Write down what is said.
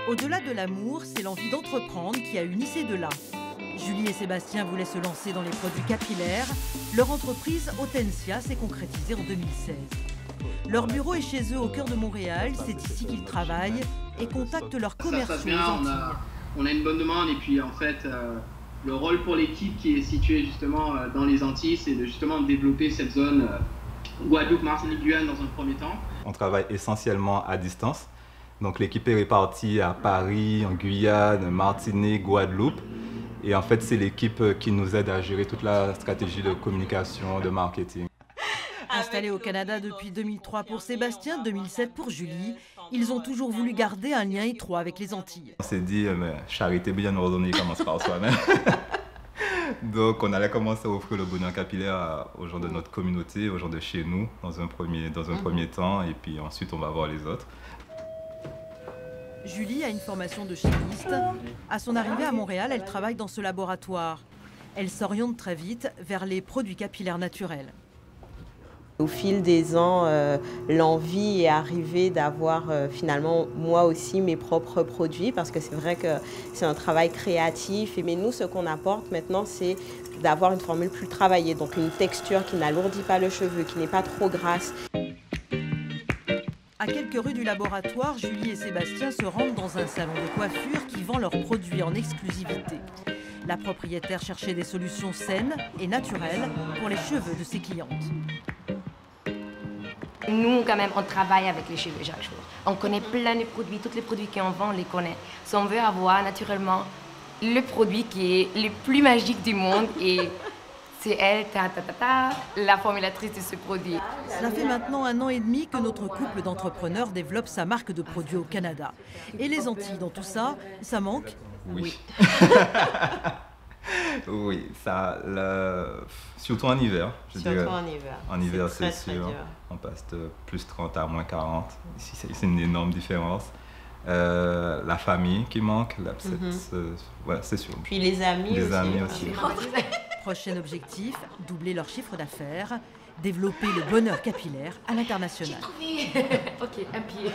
Au-delà de l'amour, c'est l'envie d'entreprendre qui a uni ces deux-là. Julie et Sébastien voulaient se lancer dans les produits capillaires. Leur entreprise Autensia s'est concrétisée en 2016. Leur bureau est chez eux au cœur de Montréal. C'est ici qu'ils travaillent et contactent leurs commerciaux. Ça se passe bien, on a une bonne demande et puis en fait, le rôle pour l'équipe qui est située justement dans les Antilles, c'est de justement développer cette zone Guadeloupe, Martinique, Guyane dans un premier temps. On travaille essentiellement à distance. Donc l'équipe est répartie à Paris, en Guyane, Martinique, Guadeloupe. Et en fait, c'est l'équipe qui nous aide à gérer toute la stratégie de communication, de marketing. Installés au Canada depuis 2003 pour Sébastien, 2007 pour Julie, ils ont toujours voulu garder un lien étroit avec les Antilles. On s'est dit, mais charité bien ordonnée commence par soi-même. Donc on allait commencer à offrir le bonheur capillaire aux gens de notre communauté, aux gens de chez nous, dans un premier temps, et puis ensuite on va voir les autres. Julie a une formation de chimiste. À son arrivée à Montréal, elle travaille dans ce laboratoire. Elle s'oriente très vite vers les produits capillaires naturels. Au fil des ans, l'envie est arrivée d'avoir finalement moi aussi mes propres produits parce que c'est vrai que c'est un travail créatif. Mais nous, ce qu'on apporte maintenant, c'est d'avoir une formule plus travaillée, donc une texture qui n'alourdit pas le cheveu, qui n'est pas trop grasse. À quelques rues du laboratoire, Julie et Sébastien se rendent dans un salon de coiffure qui vend leurs produits en exclusivité. La propriétaire cherchait des solutions saines et naturelles pour les cheveux de ses clientes. Nous, quand même, on travaille avec les cheveux chaque jour. On connaît plein de produits, tous les produits qu'on vend, on les connaît. Si on veut avoir naturellement le produit qui est le plus magique du monde et c'est elle, la formulatrice de ce produit. Cela fait maintenant 1 an et demi que notre couple d'entrepreneurs développe sa marque de produits au Canada. Et les Antilles, dans tout ça, ça manque? Oui. Oui, surtout en hiver, je dirais. Surtout en hiver. En hiver, c'est très sûr. dur. On passe de plus 30 à moins 40. Ici, c'est une énorme différence. La famille qui manque, c'est sûr. Puis les amis aussi. Prochain objectif, doubler leur chiffre d'affaires, développer le bonheur capillaire à l'international. Ok, un pied.